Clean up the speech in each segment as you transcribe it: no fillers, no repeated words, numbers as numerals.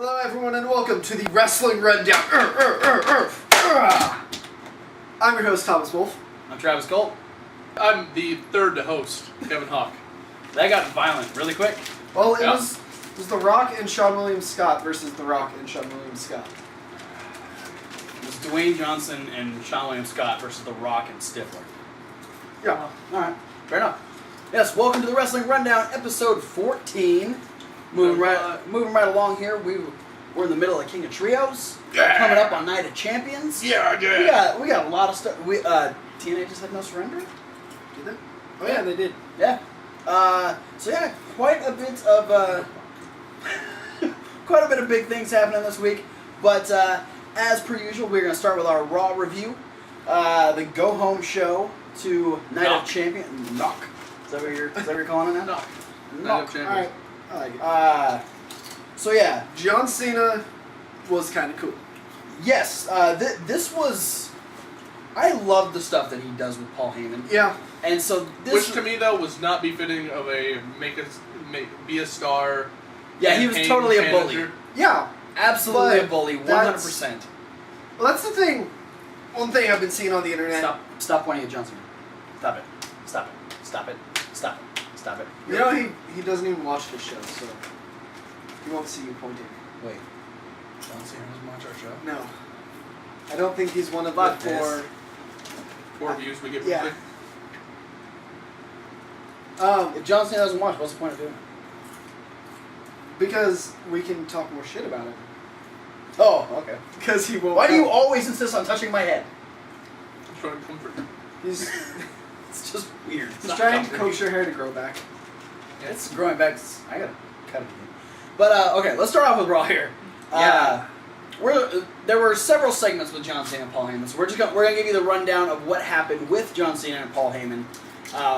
Hello everyone and welcome to the Wrestling Rundown. I'm your host, Thomas Wolf. I'm Travis Colt. I'm the third to host, Kevin Hawk. That got violent really quick. Well, it was The Rock and Sean William Scott versus The Rock and Sean William Scott. It was Dwayne Johnson and Sean William Scott versus The Rock and Stifler. Yeah. Alright, fair enough. Yes, welcome to the Wrestling Rundown, episode 14. Moving right along here. We're in the middle of King of Trios. Yeah. Coming up on Night of Champions. Yeah. We got a lot of stuff. TNA just had No Surrender? Did they? Oh yeah, they did. Yeah. Quite a bit of big things happening this week. But as per usual, we're going to start with our Raw review. The go home show to Night of Champions. Knock. Is that what you're calling it now? Knock. Knock. Night of Champions. Alright, I like it. John Cena was kind of cool. Yes. This was. I love the stuff that he does with Paul Heyman. Yeah. And so this, which to me though was not befitting of a be a star. Yeah, he was totally a bully. Yeah. Absolutely a bully, 100%. Well, that's the thing. One thing I've been seeing on the internet. Stop pointing at Johnson. Stop it. You know, he doesn't even watch this show, so he won't see you pointing. Wait. John Cena doesn't watch our show? No. I don't think he's one of the four views we get. Yeah. If John Cena doesn't watch, what's the point of doing it? Because we can talk more shit about it. Oh, okay. Because he won't. Why do you always insist on touching my head? I'm trying to comfort you. He's It's just weird. he's trying to coax your hair to grow back. It's growing back. I gotta cut it again. But okay, let's start off with Raw here. There were several segments with John Cena and Paul Heyman, so we're gonna give you the rundown of what happened with John Cena and Paul Heyman.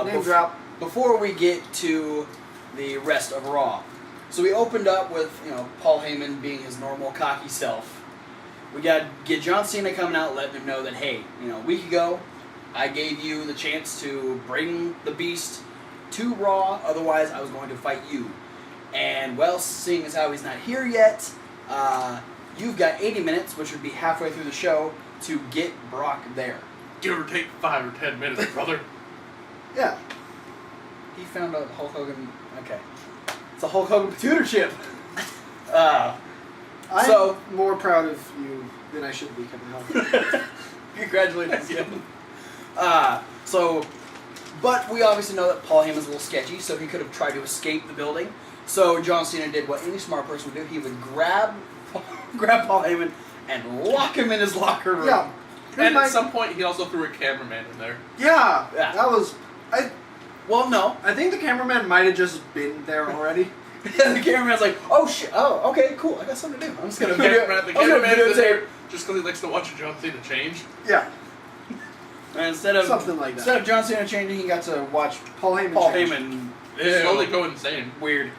Name drop. Before we get to the rest of Raw. So we opened up with Paul Heyman being his normal cocky self. We got get John Cena coming out, letting him know that hey, a week ago, I gave you the chance to bring the Beast to Raw. Otherwise, I was going to fight you. And well, seeing as how he's not here yet, you've got 80 minutes, which would be halfway through the show, to get Brock there. Give or take 5 or 10 minutes, brother. Yeah. He found a Hulk Hogan. Okay, it's a Hulk Hogan computer chip. I'm more proud of you than I should be, Kevin Hawk. Congratulations, Kevin. But we obviously know that Paul Heyman's a little sketchy, so he could have tried to escape the building. So John Cena did what any smart person would do. He would grab Paul Heyman and lock him in his locker room. Yeah. And at some point, he also threw a cameraman in there. Yeah. That was. Well, no. I think the cameraman might have just been there already. The cameraman's like, oh shit, oh okay, cool, I got something to do. I'm just gonna The cameraman is there just because he likes to watch John Cena change. Yeah. And instead of something like that. Instead of John Cena changing, he got to watch Paul Heyman slowly go insane. Weird.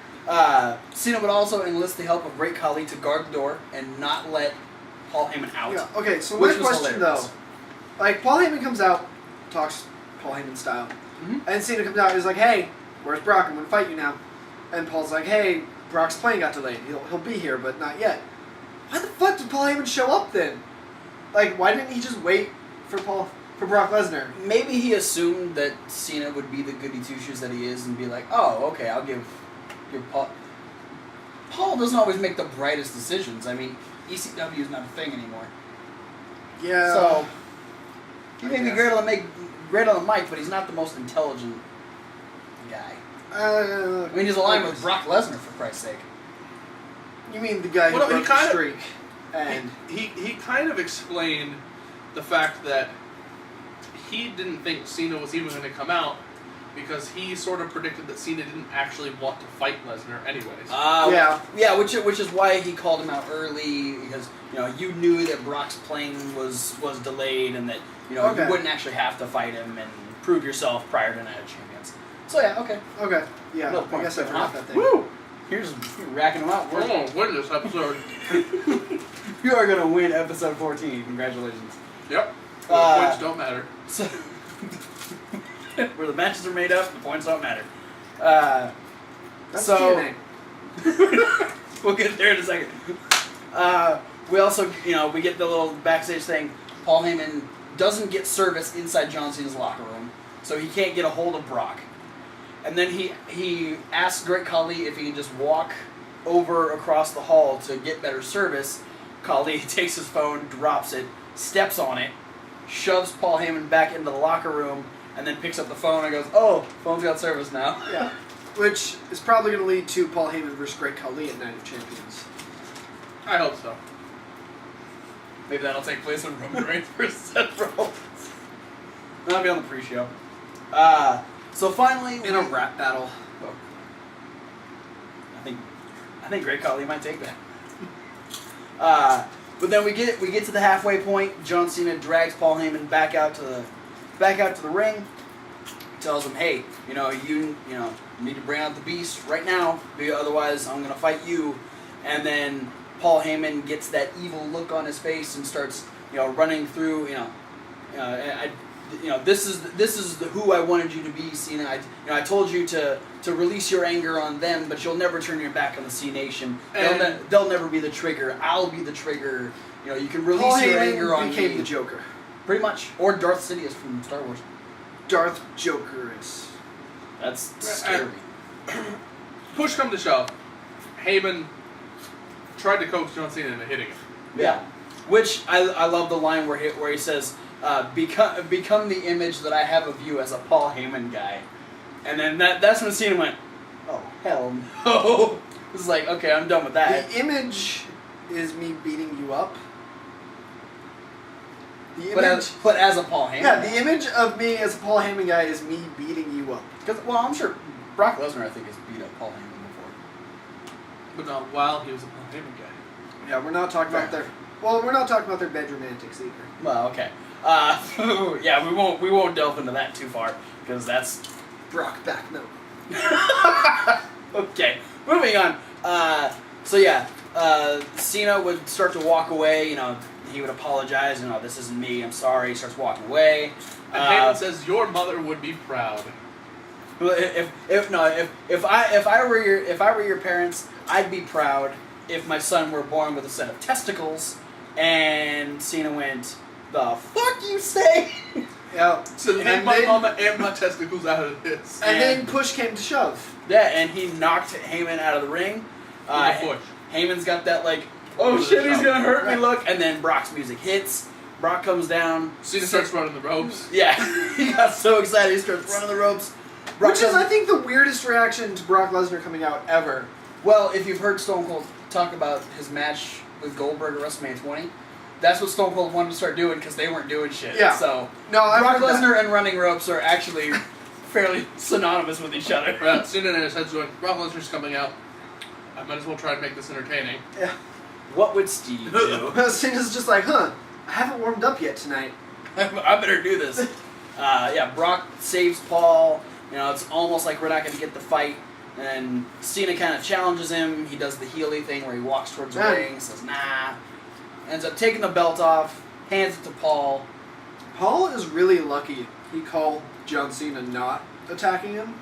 Cena would also enlist the help of Great Khali to guard the door and not let Paul Heyman out. Yeah. Okay, so my question though, like Paul Heyman comes out, talks Paul Heyman style, and Cena comes out, he's like, "Hey, where's Brock? I'm gonna fight you now." And Paul's like, "Hey, Brock's plane got delayed. He'll be here, but not yet." Why the fuck did Paul Heyman show up then? Like, why didn't he just wait for Brock Lesnar? Maybe he assumed that Cena would be the goody two shoes that he is and be like, "Oh, okay, I'll give Paul." Paul doesn't always make the brightest decisions. I mean, ECW is not a thing anymore. Yeah. So he may be great on the mic, but he's not the most intelligent guy. I mean, he's aligned with Brock Lesnar, for Christ's sake. You mean the guy who broke the streak? And he kind of explained the fact that he didn't think Cena was even going to come out because he sort of predicted that Cena didn't actually want to fight Lesnar anyways. Yeah, which is why he called him out early, because you knew that Brock's plane was delayed and that you wouldn't actually have to fight him and prove yourself prior to Night of Champions. So yeah, okay. Okay. Yeah. I guess I forgot that thing. Woo! You're racking them out. We're going to win this episode. You are going to win episode 14. Congratulations. Yep. The points don't matter. So, where the matches are made up, the points don't matter. That's TNA. We'll get there in a second. We also, we get the little backstage thing. Paul Heyman doesn't get service inside John Cena's locker room, so he can't get a hold of Brock. And then he asks Great Khali if he can just walk over across the hall to get better service. Khali takes his phone, drops it, steps on it, shoves Paul Heyman back into the locker room, and then picks up the phone and goes, "Oh, phone's got service now." Yeah. Which is probably going to lead to Paul Heyman versus Great Khali at Night of Champions. I hope so. Maybe that'll take place when Roman Reigns versus Seth Rollins. That'll be on the pre-show. So finally, In a rap battle. I think Great Khali might take that. But then we get to the halfway point. John Cena drags Paul Heyman back out to the ring. Tells him, "Hey, you need to bring out the beast right now, otherwise I'm gonna fight you." And then Paul Heyman gets that evil look on his face and starts, running through. This is who I wanted you to be, Cena. I told you to release your anger on them, but you'll never turn your back on the C Nation. They'll never be the trigger. I'll be the trigger. You can release Paul your Heyman anger on became me. the Joker. Pretty much, or Darth Sidious from Star Wars. Darth Jokerous. That's scary. Push come to shove, Heyman tried to coax John Cena into hitting him. Yeah, which I love the line where he says, become the image that I have of you as a Paul Heyman guy. And then that's when Cena went, "Oh, hell no." It was like, okay, I'm done with that. The image is me beating you up. The image, but as a Paul Heyman yeah, guy. the image of me as a Paul Heyman guy is me beating you up. Well, I'm sure Brock Lesnar, I think, has beat up Paul Heyman before. But not while he was a Paul Heyman guy. Yeah, we're not talking about their bedroom antics either. Well, okay. Yeah, we won't delve into that too far, because that's... Brock back, no. Okay, moving on. Cena would start to walk away, he would apologize, "This isn't me, I'm sorry," he starts walking away. And Heyman says, "Your mother would be proud." If I were your parents, I'd be proud if my son were born with a set of testicles. And Cena went, "The fuck you say?" Yeah. So leave my mama and my testicles out of this. And then push came to shove. Yeah, and he knocked Heyman out of the ring. Push. Heyman's got that "oh shit, he's gonna hurt me" look, and then Brock's music hits. Brock comes down. Cena starts running the ropes. Yeah, he got so excited he starts running the ropes. Which is, I think, the weirdest reaction to Brock Lesnar coming out ever. Well, if you've heard Stone Cold talk about his match with Goldberg at WrestleMania 20, that's what Stone Cold wanted to start doing because they weren't doing shit. Yeah. So No, Brock Lesnar and running ropes are actually fairly synonymous with each other. Right, Cena in his head's going, Brock Lesnar's coming out. I might as well try to make this entertaining. Yeah. What would Steve do? Cena's just like, I haven't warmed up yet tonight. I better do this. Brock saves Paul. It's almost like we're not going to get the fight. And Cena kind of challenges him. He does the Healy thing where he walks towards the ring, says, "Nah." Ends up taking the belt off, hands it to Paul. Paul is really lucky he called John Cena not attacking him.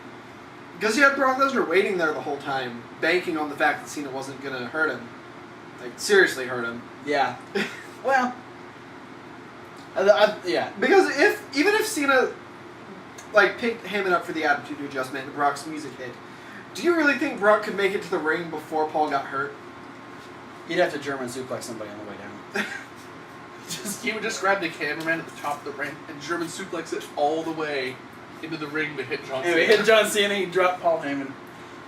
Because he had Brock Lesnar waiting there the whole time, banking on the fact that Cena wasn't going to hurt him. Like, seriously hurt him. Yeah. Well. Yeah. Because even if Cena, picked Heyman up for the attitude adjustment and Brock's music hit, do you really think Brock could make it to the ring before Paul got hurt? He'd have to German suplex somebody on the way down. He would just grab the cameraman at the top of the ring and German suplex it all the way into the ring to hit John Cena. Anyway, hit John Cena, he dropped Paul Heyman.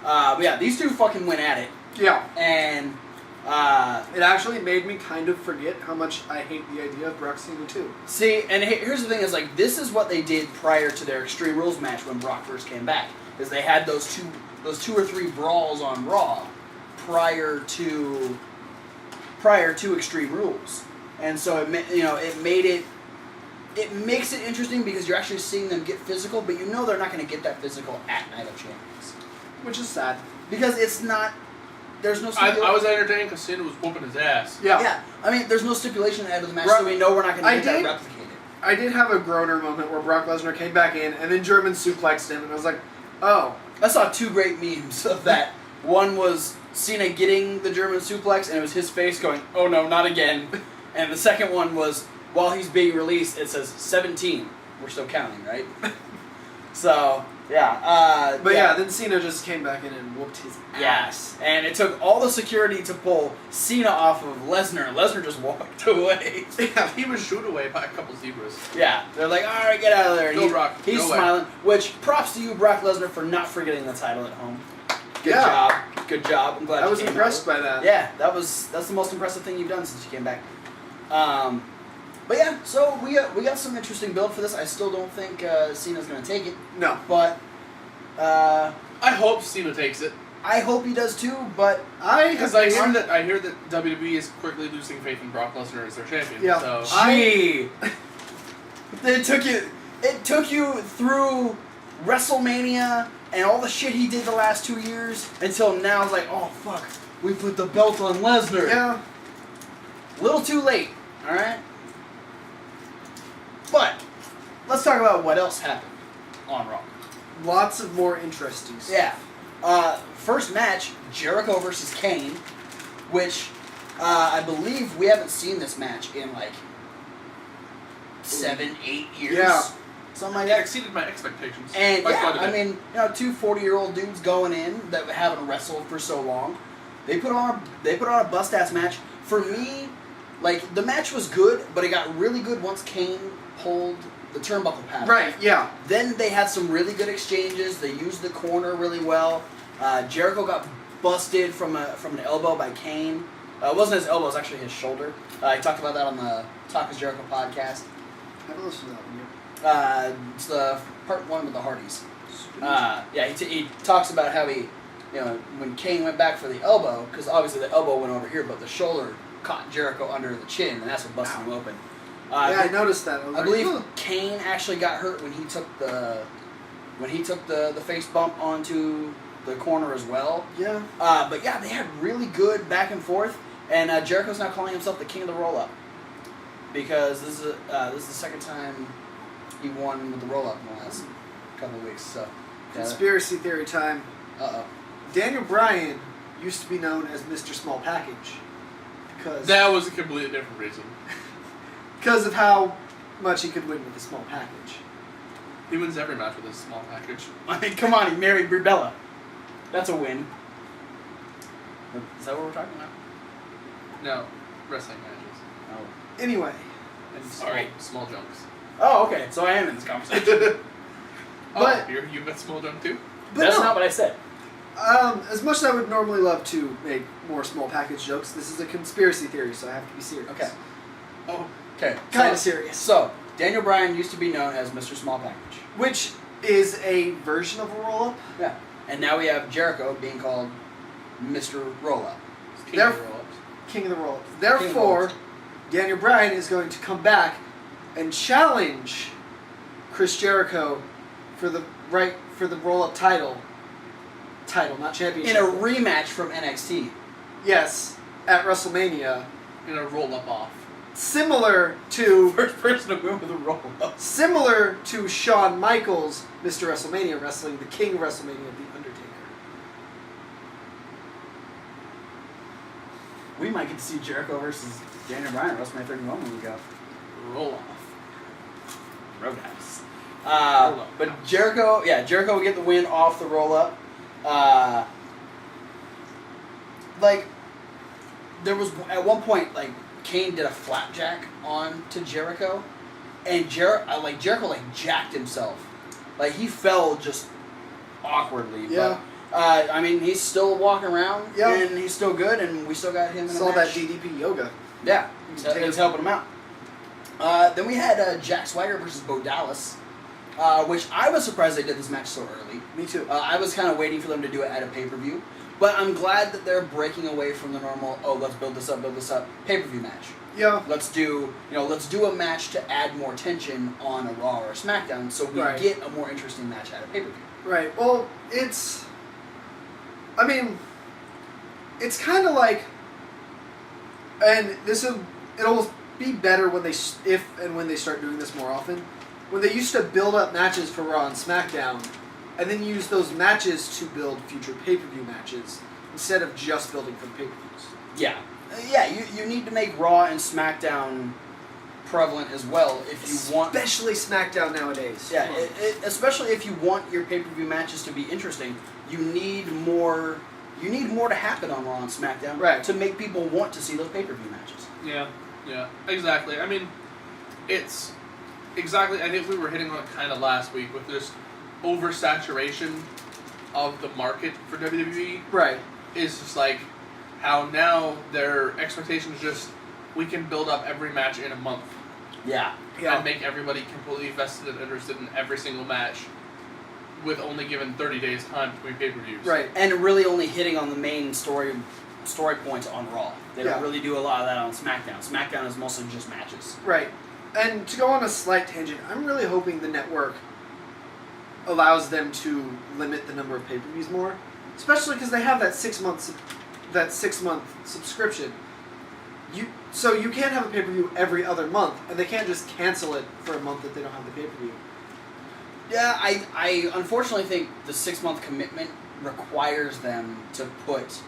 But yeah, these two fucking went at it. Yeah. And it actually made me kind of forget how much I hate the idea of Brock Cena too. See, and here's the thing: is this is what they did prior to their Extreme Rules match when Brock first came back. Is they had those two or three brawls on Raw prior to Extreme Rules, and so it makes it interesting because you're actually seeing them get physical, but they're not going to get that physical at Night of Champions, Which is sad. because it's not. There's no. I was entertained because Cena was whooping his ass. Yeah. Yeah, I mean, there's no stipulation ahead of the match, so we know we're not going to get that replicated. I did have a groaner moment where Brock Lesnar came back in and then German suplexed him, and I was like, oh. I saw two great memes of that. One was Cena getting the German suplex, and it was his face going, "Oh no, not again." And the second one was, while he's being released, it says 17. We're still counting, right? So, yeah. But yeah, then Cena just came back in and whooped his ass. And it took all the security to pull Cena off of Lesnar. Lesnar just walked away. Yeah, he was shooed away by a couple zebras. Yeah, they're like, all right, get out of there. And Go, Brock. He's Go smiling. away. Which, props to you, Brock Lesnar, for not forgetting the title at home. Good Yeah. job. Good job. I'm glad I you was came impressed out. by that. Yeah, that's the most impressive thing you've done since you came back. But yeah, so we got some interesting build for this. I still don't think Cena's going to take it. No. But I hope Cena takes it. I hook he does too, but Because I hear that WWE is quickly losing faith in Brock Lesnar as their champion. Yeah. So it took you through WrestleMania and all the shit he did the last 2 years until now it's like, oh fuck, we put the belt on Lesnar. Yeah. Little too late, alright? But let's talk about what else happened on Raw. Lots of more interesting stuff. Yeah. First match, Jericho versus Kane, which I believe we haven't seen this match in like 7, 8 years. Yeah. Something like It that. exceeded my expectations. And by yeah, quite a I bit. mean, two 40-year-old dudes going in that haven't wrestled for so long. They put on a bust-ass match. For me, like, the match was good, but it got really good once Kane pulled the turnbuckle pad. Right, yeah. Then they had some really good exchanges. They used the corner really well. Jericho got busted from an elbow by Kane. It wasn't his elbow, it was actually his shoulder. I talked about that on the Talk is Jericho podcast. Have a listen to that one. It's the part 1 with the Hardys. Yeah, he talks about how he, when Kane went back for the elbow, because obviously the elbow went over here, but the shoulder caught Jericho under the chin, and that's what busted him open. I noticed that. I believe Kane actually got hurt when he took the face bump onto the corner as well. Yeah. But yeah, they had really good back and forth, and Jericho's now calling himself the King of the Roll Up because this is the second time he won with the roll up in the last couple of weeks. So Conspiracy theory time. Daniel Bryan used to be known as Mr. Small Package because that was a completely different reason. Because of how much he could win with a small package. He wins every match with a small package. I mean, come on, he married Brie Bella. That's a win. Is that what we're talking about? No, wrestling matches. Oh. Anyway. And Sorry. small junks. Oh, okay. So I am in this conversation. But- you bet small junk too? But That's no, not what I said. as much as I would normally love to make more small package jokes, this is a conspiracy theory, so I have to be serious. Okay. Oh, Okay. Kind of serious. So, Daniel Bryan used to be known as Mr. Small Package. Which is a version of a roll-up. Yeah. And now we have Jericho being called Mr. Roll Up. it's King They're- of the roll-ups. King of the roll-ups. King of the Therefore, roll-ups. Daniel Bryan is going to come back and challenge Chris Jericho for the roll-up title. Title, not championship. In a rematch from NXT. Yes, at WrestleMania. In a roll-up off. Similar to First person to win with a roll up. Shawn Michaels, Mr. WrestleMania wrestling the King of WrestleMania, The Undertaker. We might get to see Jericho versus Daniel Bryan at WrestleMania 31 when we go. Roll off. Roadhouse. Roll-up. But Jericho would get the win off the roll up. There was at one point Kane did a flapjack on to Jericho, and Jericho jacked himself, he fell just awkwardly. Yeah. But, I mean, he's still walking around, Yeah. and he's still good, and we still got him in Saw a that match. DDP yoga. Yeah, Take it's it. helping him out. Then we had Jack Swagger versus Bo Dallas, which I was surprised they did this match so early. Me too. I was kind of waiting for them to do it at a pay-per-view, but I'm glad that they're breaking away from the normal, let's build this up, pay-per-view match. Yeah. Let's do a match to add more tension on a Raw or a SmackDown, so we Right. get a more interesting match at a pay-per-view. Right. Well, it's kind of like, and it'll be better when when they start doing this more often. When they used to build up matches for Raw and SmackDown, and then use those matches to build future pay-per-view matches instead of just building for pay-per-views. Yeah. You need to make Raw and SmackDown prevalent as well if you want... Especially SmackDown nowadays. Yeah, especially if you want your pay-per-view matches to be interesting, you need more to happen on Raw and SmackDown to make people want to see those pay-per-view matches. Yeah, exactly. I mean, it's... Exactly, I think we were hitting on it kind of last week with this oversaturation of the market for WWE. Right. Is just like how now their expectation is just we can build up every match in a month. Yeah. And make everybody completely vested and interested in every single match with only given 30 days time between pay-per-views. Right. And really only hitting on the main story points on Raw. They don't really do a lot of that on SmackDown. SmackDown is mostly just matches. Right. And to go on a slight tangent, I'm really hoping the network allows them to limit the number of pay-per-views more, especially because they have that 6 month subscription. So you can't have a pay-per-view every other month, and they can't just cancel it for a month that they don't have the pay-per-view. Yeah, I unfortunately think the 6 month commitment requires them to put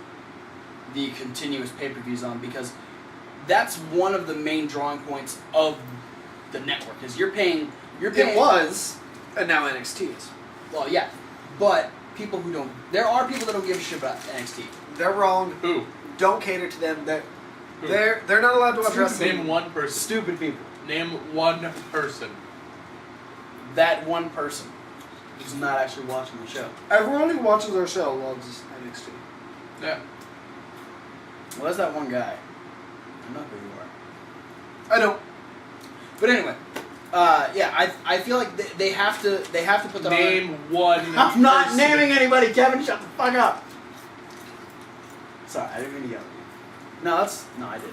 the continuous pay-per-views on, because that's one of the main drawing points of the network. Is you're paying. It was, and now NXT is. Well, yeah, but people who don't. There are people that don't give a shit about NXT. They're wrong. Who? Don't cater to them. They're not allowed to watch wrestling. Name one person. Stupid people. Name one person. That one person who's not actually watching the show. Everyone who watches our show loves NXT. Yeah. Well, there's that one guy. I know who you are. I don't. But anyway, I feel like they have to put that Name on. one. I'm not person. naming anybody, Kevin. Shut the fuck up. Sorry, I didn't mean to yell at you. No, I did.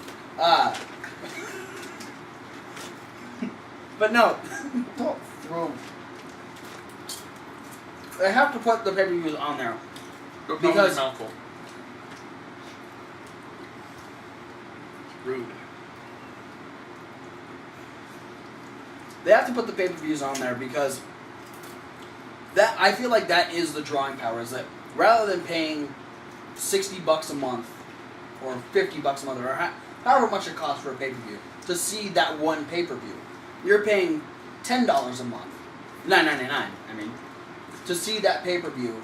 But no, don't throw. They have to put the pay-per-views on there. Go Because- mouthful. Rude. They have to put the pay-per-views on there because that I feel like that is the drawing power. Is that rather than paying $60 a month or $50 a month or however much it costs for a pay-per-view to see that one pay-per-view, you're paying $10 a month, $9.99. I mean, to see that pay-per-view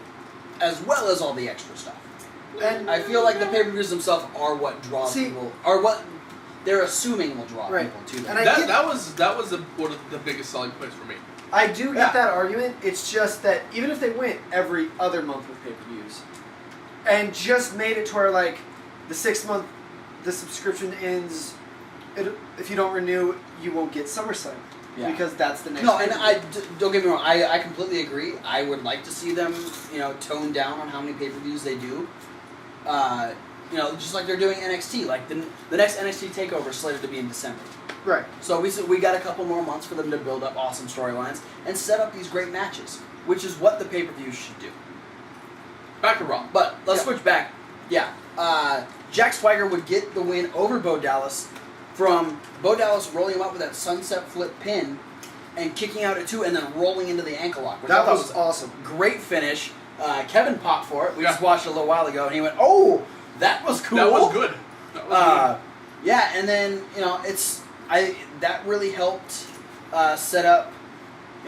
as well as all the extra stuff. And I feel like the pay-per-views themselves are what draws people, are what they're assuming will draw people to them. And That was one of the biggest selling points for me. I do get that argument. It's just that even if they went every other month with pay-per-views and just made it to where, like, the 6 month, the subscription ends, if you don't renew, you won't get SummerSlam. Yeah. Because that's the next don't get me wrong, I completely agree. I would like to see them, tone down on how many pay-per-views they do. Just like they're doing NXT. Like, the next NXT TakeOver is slated to be in December. Right. So we got a couple more months for them to build up awesome storylines and set up these great matches, which is what the pay-per-views should do. Back to Raw. But let's switch back. Yeah. Jack Swagger would get the win over Bo Dallas from Bo Dallas rolling him up with that sunset flip pin and kicking out at 2 and then rolling into the ankle lock. That was awesome. Great finish. Kevin popped for it. We just watched it a little while ago, and he went, "Oh, that was cool." That was good. Yeah, and then that really helped set up.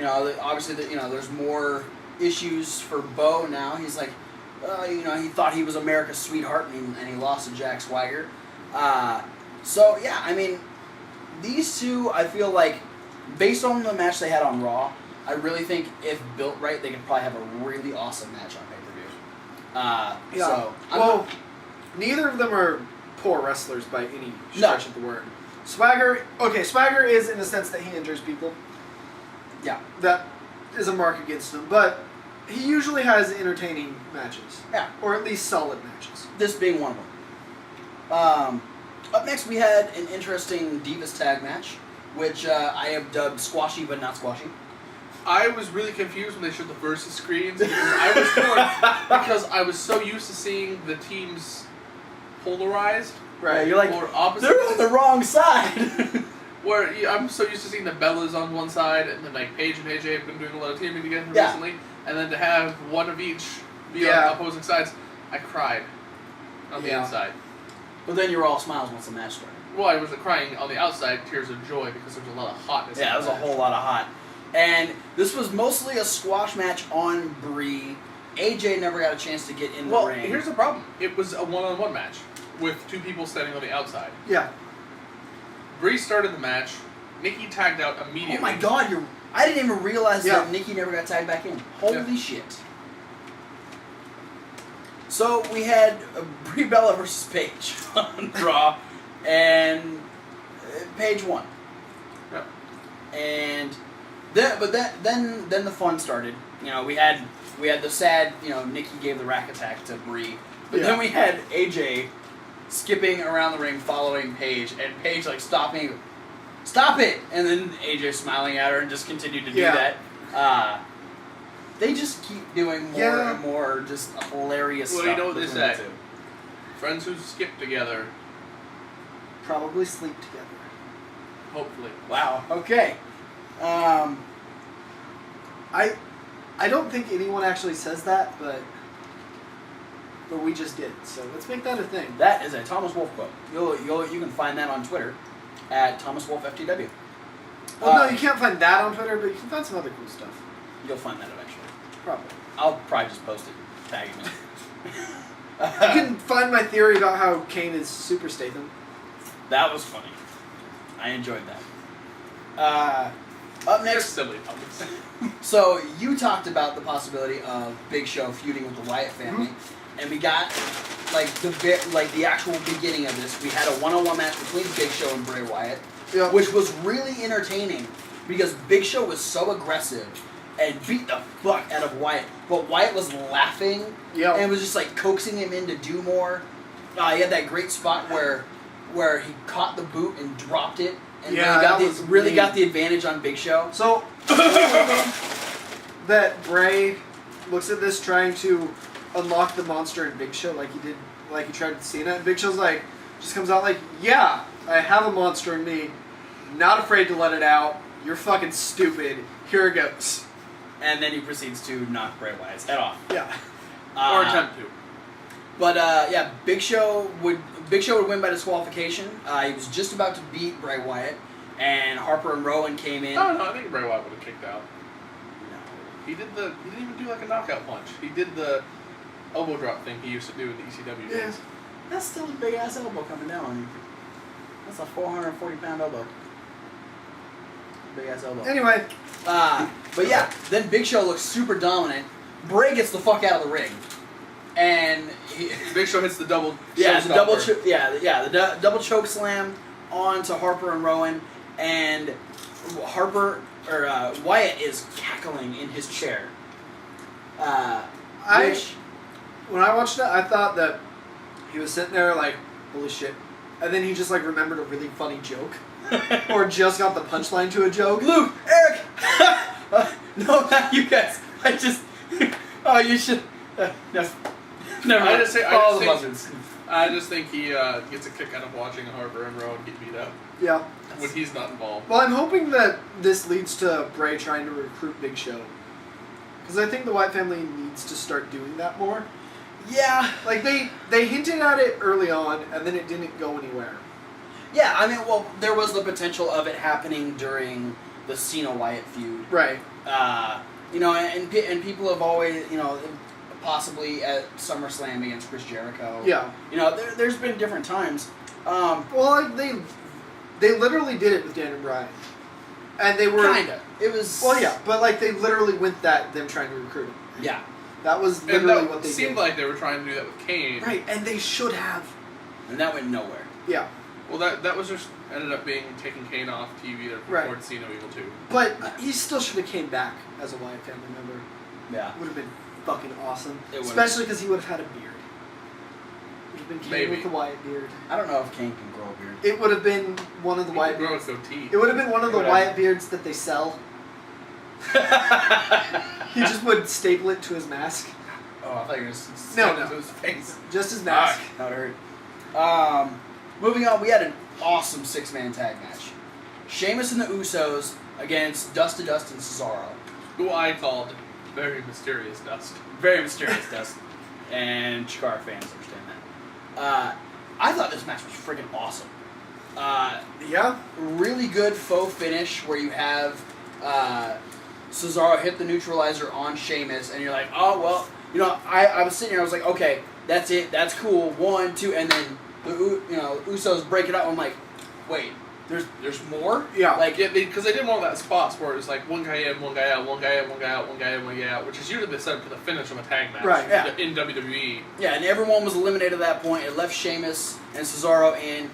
Obviously, there's more issues for Bo now. He's like, he thought he was America's sweetheart, and he lost to Jack Swagger. So yeah, I mean, these two, I feel like, based on the match they had on Raw, I really think if built right, they could probably have a really awesome match on pay-per-view. So neither of them are poor wrestlers by any stretch of the word. Swagger is in the sense that he injures people. Yeah. That is a mark against him, but he usually has entertaining matches. Yeah. Or at least solid matches. This being one of them. Up next, we had an interesting Divas tag match, which I have dubbed squashy but not squashy. I was really confused when they showed the versus screens. Because I was torn because I was so used to seeing the teams polarized. Right, you're like, or opposite. they're on the wrong side. Where I'm so used to seeing the Bellas on one side, and then like Paige and AJ have been doing a lot of teaming together recently. and then to have one of each be on opposing sides, I cried on the inside. But then you were all smiles once the match started. Well, I was crying on the outside, tears of joy, because there was a lot of hotness. Yeah, there was a whole lot of hot. And this was mostly a squash match on Brie. AJ never got a chance to get in the ring. Well, here's the problem. It was a one-on-one match with two people standing on the outside. Yeah. Brie started the match. Nikki tagged out immediately. Oh my God! I didn't even realize that Nikki never got tagged back in. Holy shit! So we had Brie Bella versus Paige on Raw, and Paige won. Yep. And then the fun started. You know, we had the sad, Nikki gave the rack attack to Brie, but then we had AJ skipping around the ring following Paige, and Paige like stopping, stop it, and then AJ smiling at her and just continued to do that. They just keep doing more and more just hilarious stuff. Well, you know what they say. Friends who skip together probably sleep together. Hopefully. Wow. Okay. I don't think anyone actually says that, but we just did. So let's make that a thing. That is a Thomas Wolfe quote. You can find that on Twitter at Thomas Wolfe FTW. Well, no, you can't find that on Twitter, but you can find some other cool stuff. You'll find that eventually. Probably. I'll probably just post it, tagging it. You can find my theory about how Kane is Super Statham. That was funny. I enjoyed that. Up next, silly. so you talked about the possibility of Big Show feuding with the Wyatt family, and we got the actual beginning of this. We had a one-on-one match between Big Show and Bray Wyatt, which was really entertaining because Big Show was so aggressive and beat the fuck out of Wyatt, but Wyatt was laughing and was just like coaxing him in to do more. He had that great spot where he caught the boot and dropped it. And really got the advantage on Big Show. So, that Bray looks at this trying to unlock the monster in Big Show like he tried with Cena. And Big Show's like, just comes out like, yeah, I have a monster in me. Not afraid to let it out. You're fucking stupid. Here it goes. And then he proceeds to knock Bray Wyatt's head off. Yeah. Or attempt to. But, Big Show would win by disqualification. He was just about to beat Bray Wyatt, and Harper and Rowan came in. No, I think Bray Wyatt would have kicked out. No. He didn't even do like a knockout punch. He did the elbow drop thing he used to do in the ECW days. That's still a big ass elbow coming down on you. That's a 440-pound elbow. Big ass elbow. Anyway. But yeah, then Big Show looks super dominant. Bray gets the fuck out of the ring. And Big Show hits the double. The double choke slam onto Harper and Rowan, and Wyatt is cackling in his chair. When I watched it, I thought that he was sitting there like, holy shit, and then he just like remembered a really funny joke, or just got the punchline to a joke. Luke, Eric, no, not you guys. You should. No. Never mind. I just think he gets a kick out of watching Harper and Rowan get beat up. Yeah. When he's not involved. Well, I'm hoping that this leads to Bray trying to recruit Big Show. Because I think the Wyatt family needs to start doing that more. Yeah. Like, they hinted at it early on, and then it didn't go anywhere. Yeah, I mean, well, there was the potential of it happening during the Cena-Wyatt feud. Right. And people have always, possibly at SummerSlam against Chris Jericho. Yeah. There's been different times. They literally did it with Dan and Bryan. And they were... Kinda. It was... Well, yeah, but they literally went them trying to recruit him. Yeah. That was literally what they did. It seemed like they were trying to do that with Kane. Right, and they should have. And that went nowhere. Yeah. Well, that was just ended up being taking Kane off TV to record Cena Evil 2. But he still should have came back as a Wyatt family member. Yeah. Would have been fucking awesome. Especially because he would have had a beard. Would have been Kane with the Wyatt beard. I don't know if Kane can grow a beard. It would have been one of the Wyatt beards. It would have been one of the Wyatt beards that they sell. He just would staple it to his mask. Oh, I thought you were just to his face. Just his mask. That hurt. Moving on, we had an awesome 6-man tag match. Sheamus and the Usos against Dust to Dust and Cesaro. Who I called Very mysterious dust. Very mysterious dust. And Chikara fans understand that. I thought this match was freaking awesome. Yeah. Really good faux finish where you have Cesaro hit the neutralizer on Sheamus, and you're like, oh, well, I was sitting here, I was like, okay, that's it, that's cool, 1, 2, and then the Usos break it up. I'm like, wait, there's more? Yeah. Like, because they did one of that spots where it's like one guy in, one guy out, one guy in, one guy out, one guy in, one guy out, which is usually the setup for the finish of a tag match. Right, yeah. In WWE. Yeah, and everyone was eliminated at that point. It left Sheamus and Cesaro in,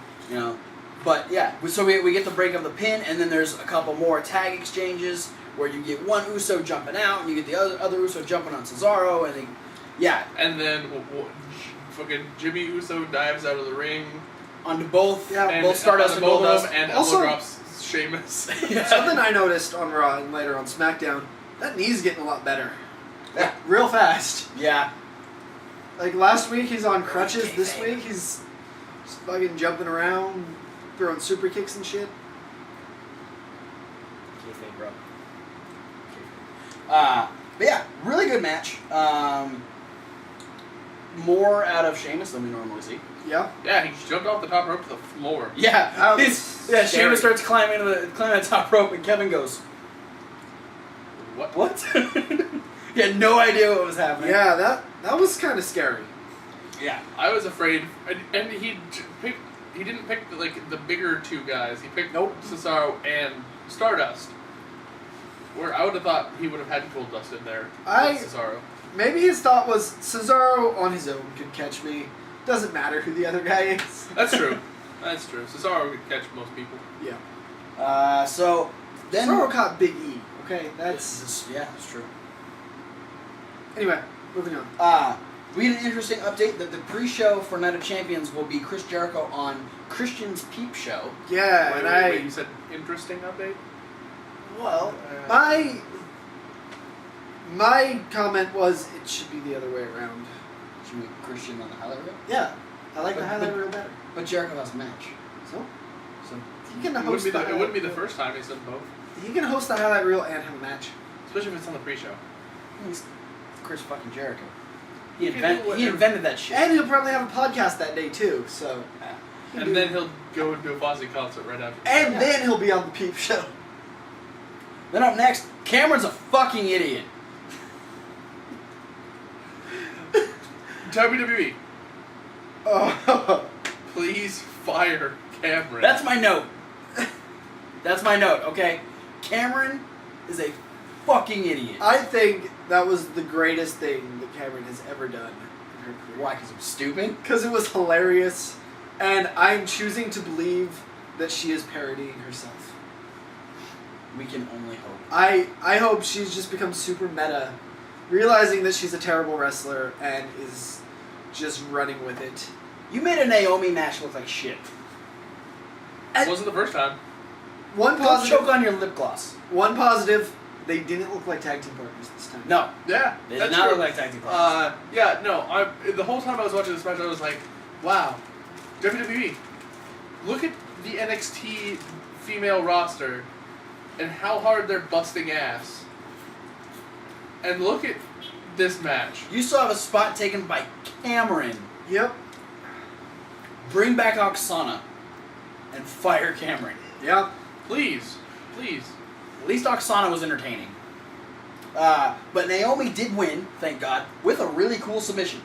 But yeah, so we get the break of the pin, and then there's a couple more tag exchanges where you get one Uso jumping out, and you get the other Uso jumping on Cesaro, and then, yeah. And then fucking Jimmy Uso dives out of the ring. Onto both, yeah, both Stardust and Goldust. And also, elbow drops Sheamus. Yeah. Something I noticed on Raw and later on SmackDown, that knee's getting a lot better. Yeah. Real fast. Yeah. Like last week he's on crutches, this week he's just fucking jumping around, throwing super kicks and shit. Kayfabe, bro. But yeah, really good match. More out of Sheamus than we normally see. Yeah. Yeah, he jumped off the top rope to the floor. Yeah, That was Sheamus scary. starts climbing the top rope, and Kevin goes, What? He had no idea what was happening. Yeah, that was kind of scary. Yeah. I was afraid, and he didn't pick the bigger two guys. He picked Cesaro and Stardust. Where I would have thought he would have had Goldust in there with Cesaro. Maybe his thought was Cesaro on his own could catch me. Doesn't matter who the other guy is. That's true. That's true. Cesaro could catch most people. Yeah. So then Cesaro caught Big E. Okay, that's it's true. Anyway, moving on. We had an interesting update that the pre-show for Night of Champions will be Chris Jericho on Christian's Peep Show. Yeah, Wait, you said interesting update? Well, my comment was it should be the other way around. Should we Christian on the highlight reel? Yeah, I like the But- highlight reel better. But Jericho has a match. So So he can It host wouldn't be the it highlight wouldn't be the reel. first time he's done both. He can host the highlight reel and have a match. Especially if it's on the pre-show. he's Chris fucking Jericho. He can do He whatever. invented that shit. And he'll probably have a podcast that day too. So. he can And do- then he'll go to a Fozzy concert right after. And Yeah. then he'll be on the Peep Show. Then up next, Cameron's a fucking idiot. WWE, Oh. please fire Cameron. That's my note. That's my note, okay? Cameron is a fucking idiot. I think that was the greatest thing that Cameron has ever done in her career. Why? Because I'm stupid? Because it was hilarious, and I'm choosing to believe that she is parodying herself. We can only hope. I hope she's just become super meta, realizing that she's a terrible wrestler and is just running with it. You made a Naomi match look like shit. It wasn't the first time. One Don't positive. choke on your lip gloss. One positive. They didn't look like tag team partners this time. No. Yeah, They did that's not true. look like tag team partners. Yeah, no. The whole time I was watching this match, I was like, wow, WWE, look at the NXT female roster and how hard they're busting ass. And look at this match. You still have a spot taken by Cameron. Yep. Bring back Oksana and fire Cameron. Yep. Please, please. At least Oksana was entertaining. But Naomi did win, thank God, with a really cool submission.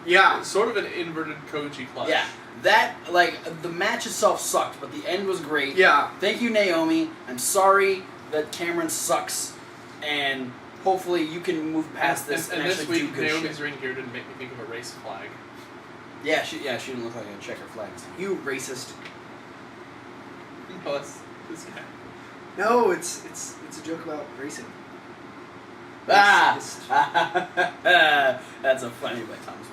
Yeah. It's sort of an inverted Koji clutch. Yeah. The match itself sucked, but the end was great. Yeah. Thank you, Naomi. I'm sorry that Cameron sucks, and hopefully you can move past this and, and this actually week, do good Naomi's shit. ring here didn't make me think of a race flag. Yeah, she didn't look like a checker flag. You racist. No, that's this guy. No, it's a joke about racing. Racist. That's a funny by Thomas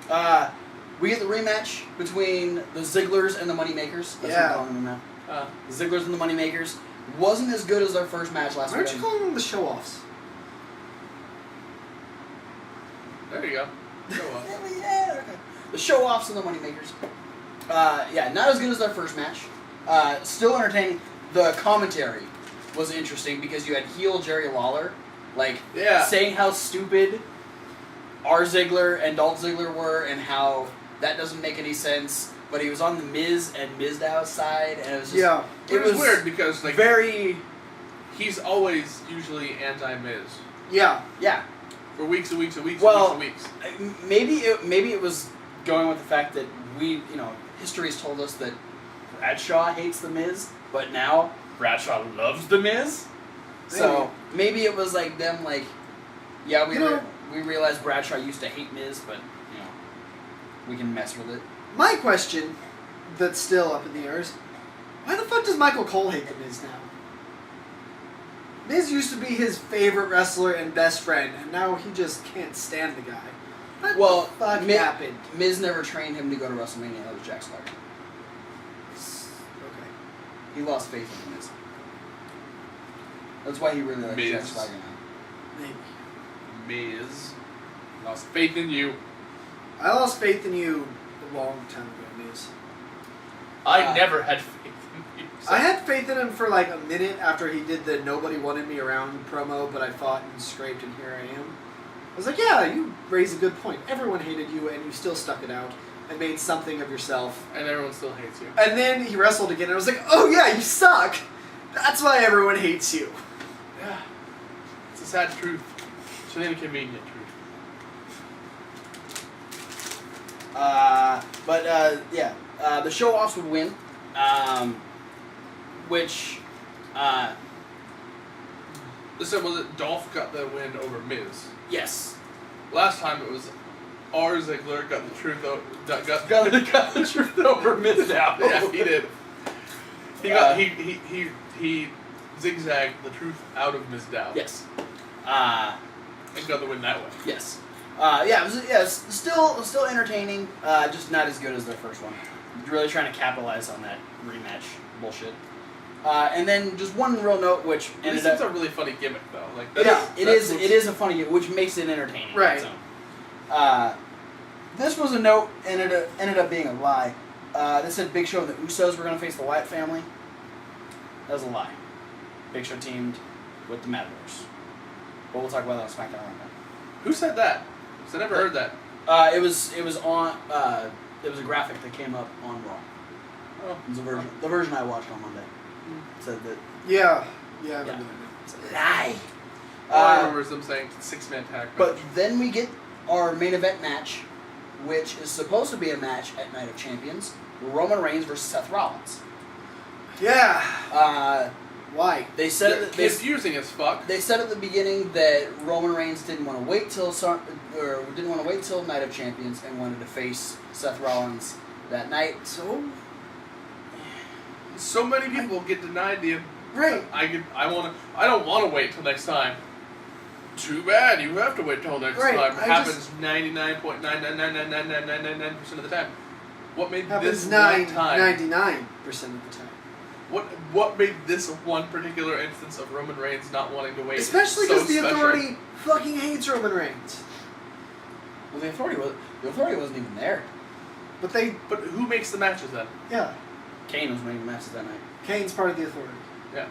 Wolfe. We get the rematch between the Zigglers and the Moneymakers. That's what Yeah. I'm calling them now. The Zigglers and the Moneymakers wasn't as good as their first match last Why week. aren't you calling them the show-offs? There you go. Show up. Yeah, okay. The show-offs and the Moneymakers. Not as good as their first match. Still entertaining. The commentary was interesting because you had heel Jerry Lawler Like, Yeah. saying how stupid R. Ziggler and Dolph Ziggler were and how that doesn't make any sense. But he was on the Miz and Mizdow side, and it was just... Yeah. It was weird because, like... Very... He's always usually anti-Miz. Yeah. Yeah. For weeks and weeks and weeks Well, and weeks and weeks. Maybe it was going with the fact that history has told us that Bradshaw hates the Miz, but now Bradshaw loves the Miz. So maybe it was like them like, yeah, we realized Bradshaw used to hate Miz, but we can mess with it. My question, that's still up in the air, is why the fuck does Michael Cole hate the Miz now? Miz used to be his favorite wrestler and best friend, and now he just can't stand the guy. What the fuck happened? Miz never trained him to go to WrestleMania. That was Jack Swagger. Okay. He lost faith in the Miz. That's why he really likes Miz. Jack Swagger now. Maybe. Miz. Lost faith in you. I lost faith in you a long time ago, Miz. I never had faith in you. So. I had faith in him for like a minute after he did the "Nobody Wanted Me Around" promo, but I fought and scraped, and here I am. I was like, yeah, you raise a good point. Everyone hated you, and you still stuck it out and made something of yourself. And everyone still hates you. And then he wrestled again, and I was like, oh yeah, you suck. That's why everyone hates you. Yeah. It's a sad truth. It's an inconvenient truth. The show-offs would win, which, Listen, was it Dolph got the win over Miz? yes. Last time it was R. Ziggler got the truth Got the truth over Mizdow. Yeah, he did. He zigzagged the truth out of Mizdow. Yes. And got the win that way. Yes. It was still entertaining, just not as good as their first one. Really trying to capitalize on that rematch bullshit. And then just one real note, which This ended is up... a really funny gimmick, though. Like, It is a funny gimmick, which makes it entertaining. Right. So, this was a note, ended up being a lie. This said Big Show and the Usos were going to face the Wyatt family. That was a lie. Big Show teamed with the Matadors. But we'll talk about that on SmackDown right now. Who said that? Because I never heard that. It was on. It was a graphic that came up on Raw. Oh. It was the version I watched on Monday. Said that. Yeah. Yeah, I Yeah. remember It's a lie. All I remember is them saying 6-man tag match. But then we get our main event match, which is supposed to be a match at Night of Champions: Roman Reigns versus Seth Rollins. that. Yeah. Why? They said They're confusing as fuck. They said at the beginning that Roman Reigns didn't want to wait till Night of Champions and wanted to face Seth Rollins that night. So many people get denied the. Right. I don't want to wait till next time. Too bad. You have to wait till next Right, time. It I happens 99.99999% of the time. What made Happens this one time? 99% of the time. What made this one particular instance of Roman Reigns not wanting to wait? Especially so because the special? Authority fucking hates Roman Reigns. Well, the Authority wasn't even there. But they, But who makes the matches then? yeah. Kane was making the matches that night. Kane's part of the Authority. Yeah.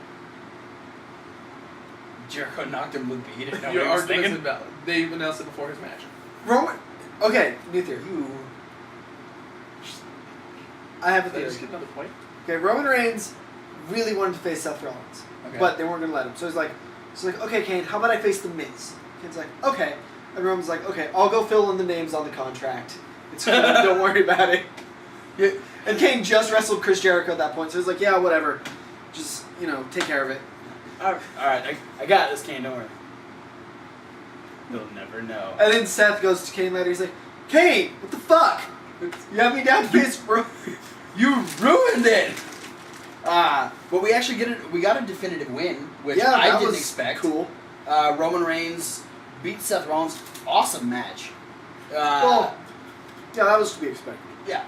Jericho knocked him loopy. He didn't know Your what he was argument's thinking. invalid. They announced it before his match. Roman. Okay, new theory. I have a Did I theory. just get another point? Okay, Roman Reigns really wanted to face Seth Rollins, Okay. but they weren't going to let him. So he's like, okay, Kane, how about I face the Miz? Kane's like, okay. And Roman's like, okay, I'll go fill in the names on the contract. It's cool. Don't worry about it. Yeah. And Kane just wrestled Chris Jericho at that point, so he's like, yeah, whatever. Just, take care of it. All right, I got this, Kane. Don't worry. You'll never know. And then Seth goes to Kane later. He's like, Kane, what the fuck? You have me down to face Roman. You ruined it. But we actually got a definitive win, which Yeah, I that didn't was expect. cool. Roman Reigns beat Seth Rollins. Awesome match. Well, yeah, that was to be expected. Yeah.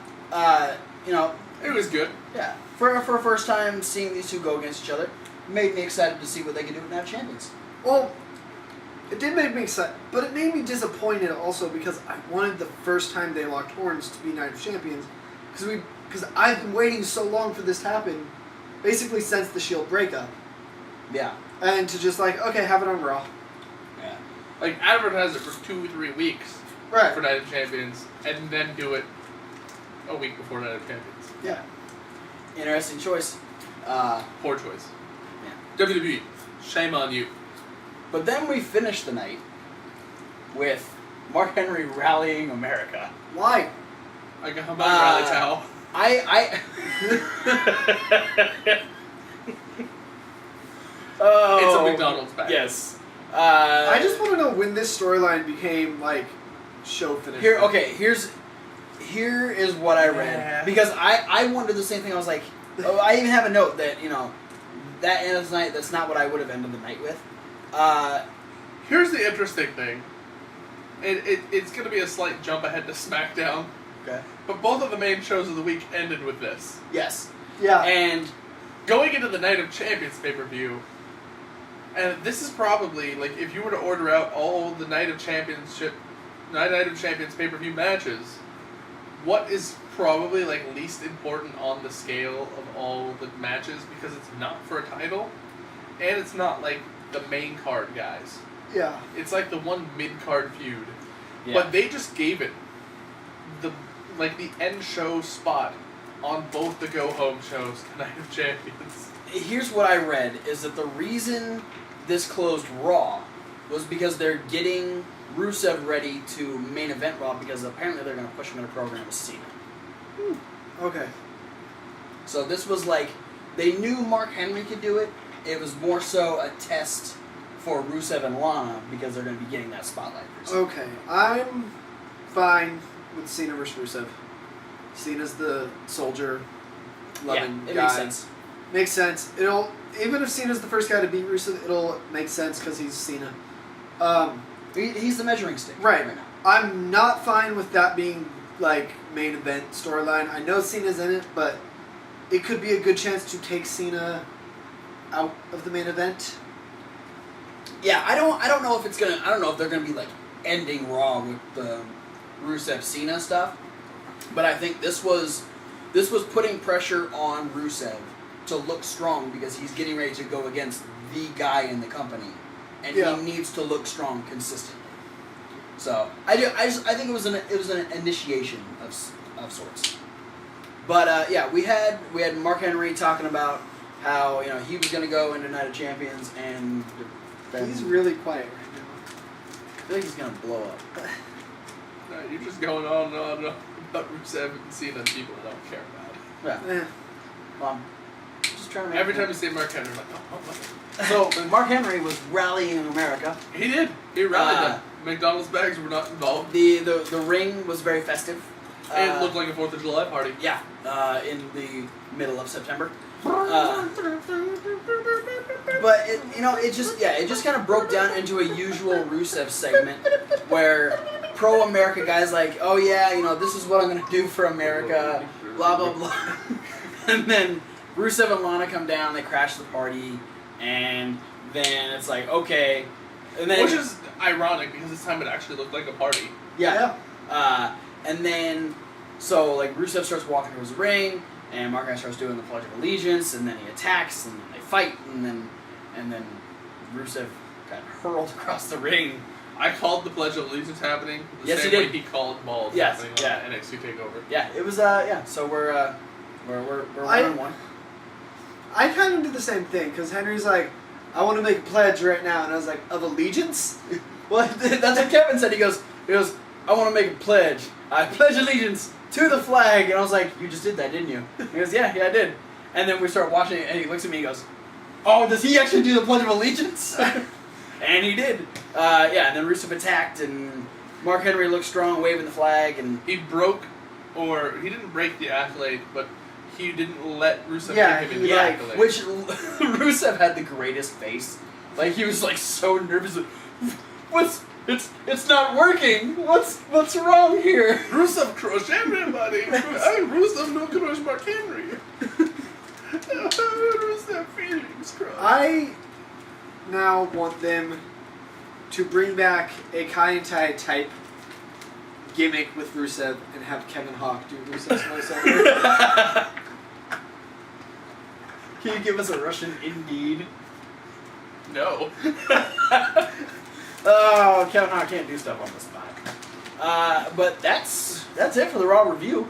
It was good. Yeah. For a first time seeing these two go against each other, made me excited to see what they could do with Night of Champions. Well, it did make me excited, but it made me disappointed also because I wanted the first time they locked horns to be Night of Champions, because I've been waiting so long for this to happen, basically since the Shield breakup, Yeah. and to just okay, have it on Raw. Like, advertise it for 2-3 weeks Right. for Night of Champions, and then do it a week before Night of Champions. Yeah. Interesting choice. Poor choice. Yeah. WWE, shame on you. But then we finished the night with Mark Henry rallying America. Why? I got my rally towel. Oh, It's a McDonald's bag. Yes. I just want to know when this storyline became like show finish. Here is what I read, because I wondered the same thing. I was like, I even have a note that that end of the night, that's not what I would have ended the night with. Here's the interesting thing. It's going to be a slight jump ahead to SmackDown, Okay. but both of the main shows of the week ended with this. Yes. Yeah. And Going into the Night of Champions pay-per-view, and this is probably, like, if you were to order out all the Night of Champions pay-per-view matches, what is probably, like, least important on the scale of all the matches, because it's not for a title, and it's not, like, the main card guys. Yeah. It's like the one mid-card feud. yeah. But they just gave it the end show spot on both the go-home shows, the Night of Champions. Here's what I read, is that the reason this closed Raw was because they're getting Rusev ready to main event Raw, because apparently they're going to push him in a program with Cena. Okay. So this was like, they knew Mark Henry could do it. It was more so a test for Rusev and Lana, because they're going to be getting that spotlight. Okay. I'm fine with Cena versus Rusev. Cena's the soldier loving it guy. makes sense. Makes sense. Even if Cena's the first guy to beat Rusev, it'll make sense because he's Cena. He's the measuring stick Right. now. I'm not fine with that being like main event storyline. I know Cena's in it, but it could be a good chance to take Cena out of the main event. Yeah, I don't know if it's gonna. I don't know if they're gonna be like ending Raw with the Rusev Cena stuff, but I think this was putting pressure on Rusev to look strong, because he's getting ready to go against the guy in the company, and Yeah. he needs to look strong consistently. So I think it was an initiation of sorts. But yeah, we had Mark Henry talking about how he was gonna go into Night of Champions, and then He's really quiet right I feel like he's gonna blow up. No, you're just going on and on and on about Rusev and Cena and people that don't care about it. Yeah. now. Well, I'm just trying to make Every time you say Mark Henry, I'm like, oh. So Mark Henry was rallying America. He did. He rallied them. McDonald's bags were not involved. The ring was very festive. It looked like a 4th of July party. Yeah, in the middle of September. But it just kind of broke down into a usual Rusev segment where pro America guys like, oh yeah, this is what I'm gonna do for America, blah blah blah, and then Rusev and Lana come down, they crash the party, and then it's like, okay, and then Which is ironic, because this time it actually looked like a party. yeah. And then, so, like, Rusev starts walking towards the ring, and Mark Henry starts doing the Pledge of Allegiance, and then he attacks, and then they fight, and then Rusev got hurled across the ring. I called the Pledge of Allegiance happening the Yes, same you way did. he called balls Yes, happening yeah. on NXT TakeOver. Yeah, it was, yeah, so we're 1-1. I kind of did the same thing because Henry's like, I want to make a pledge right now, and I was like, of allegiance? Well, that's what Kevin said. He goes, I want to make a pledge. I pledge allegiance to the flag. And I was like, you just did that, didn't you? He goes, yeah, I did. And then we start watching it, and he looks at me and goes, oh, does he actually do the Pledge of Allegiance? And he did. Yeah, and then Rusev attacked, and Mark Henry looked strong, waving the flag, and He didn't break the accolade, but he didn't let Rusev Yeah, hit him in he the yeah, accolade. which Rusev had the greatest face. Like, he was like so nervous. It's not working. What's wrong here? Rusev crushed everybody. Rusev no crush Mark Henry. Rusev feelings crushed. I now want them to bring back a Kai and Tai type gimmick with Rusev and have Kevin Hawk do Rusev's voiceover. Can you give us a Russian indeed? No. Oh, Kevin Hart can't do stuff on the spot. But that's it for the Raw review.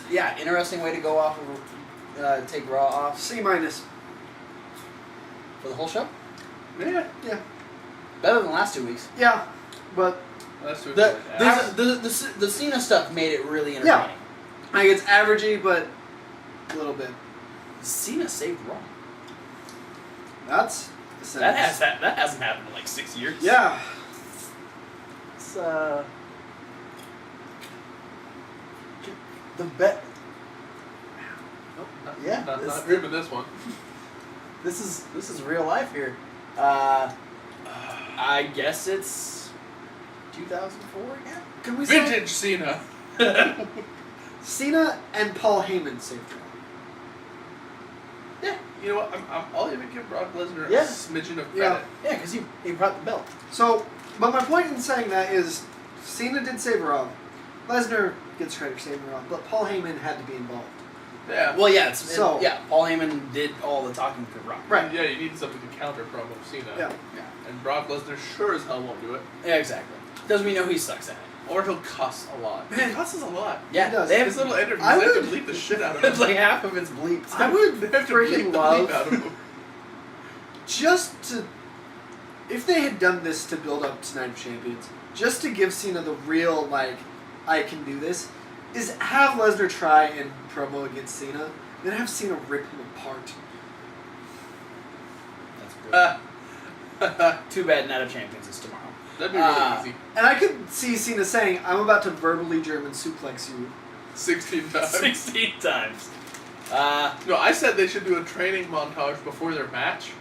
Yeah, interesting way to go off of take Raw off C- for the whole show. Yeah. Better than the last 2 weeks. Yeah, but That's too The Cena stuff made it really entertaining. like it's averagey, but a little bit. Cena saved Raw. That's a That sentence. hasn't happened in like 6 years. Yeah. It's the bet. Yeah, Not this- dreaming this one. This is real life here. I guess it's 2004 again. Could we say Vintage Cena. Cena and Paul Heyman saved Raw? Yeah, You know what? I'll even give Brock Lesnar Yeah. a smidgen of Yeah. credit. yeah, because he brought the belt. So, but my point in saying that is, Cena did save Raw. Lesnar gets credit for saving Raw, but Paul Heyman had to be involved. Yeah. Well, yeah, So- Paul Heyman did all the talking for Raw. Right. Yeah, you need something to counter promo Cena. Yeah. And Brock Lesnar sure as hell won't do it. Yeah, exactly. Because we know he sucks at it. Or he'll cuss a lot. He cusses a lot. Yeah, He does. they His have little interviews, I they have to would- bleep the shit out of it's him. like half of it's bleeps. I would They have to freaking bleep the bleep out love of him. just to, if they had done this to build up to Night of Champions, just to give Cena the real, like, I can do this, is have Lesnar try and promo against Cena, then have Cena rip him apart. That's good. Too bad Night of Champions is tomorrow. That'd be really easy. And I could see Cena saying, I'm about to verbally German suplex you. 16 times. 16 times. No, I said they should do a training montage before their match.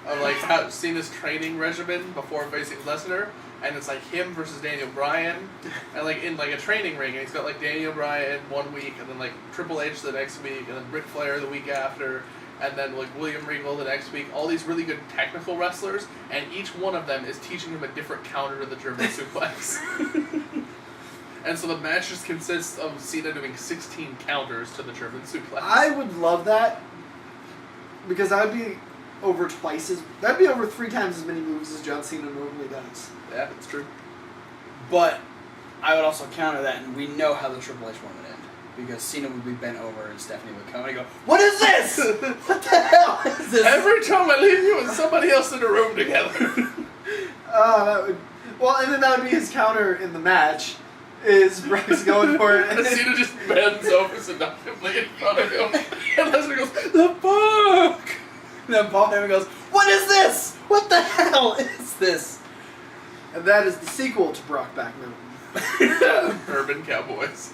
Of like how Cena's training regimen before facing Lesnar. And it's like him versus Daniel Bryan. And like in like a training ring. And he's got like Daniel Bryan 1 week. And then like Triple H the next week. And then Ric Flair the week after. And then like William Regal the next week. All these really good technical wrestlers. And each one of them is teaching him a different counter to the German suplex. And so the match just consists of Cena doing 16 counters to the German suplex. I would love that, because that would be over that'd be over 3 times as many moves as John Cena normally does. Yeah, that's true. But I would also counter that, and we know how the Triple H one would end. Because Cena would be bent over, and Stephanie would come and go, "What is this? What the hell is this?" Every time I leave you and somebody else in a room together. That would, well, and then that would be his counter in the match, is Brock's going for it, and And then, Cena just bends over seductively in front of him. And Lesnar goes, "The fuck?" And then Paul Heyman goes, "What is this? What the hell is this?" and that is the sequel to Brockback Mountain. Urban Cowboys.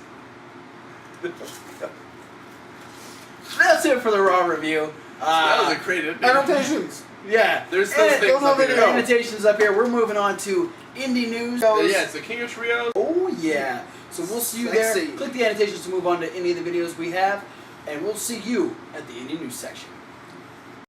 That's it for the Raw review. That was a great ending. Annotations. Yeah, There's those and things those up are here. the annotations up here. We're moving on to indie news. Yeah, it's the King of Trios. Oh yeah. So we'll see you Sexy. there. Click the annotations to move on to any of the videos we have, and we'll see you at the indie news section.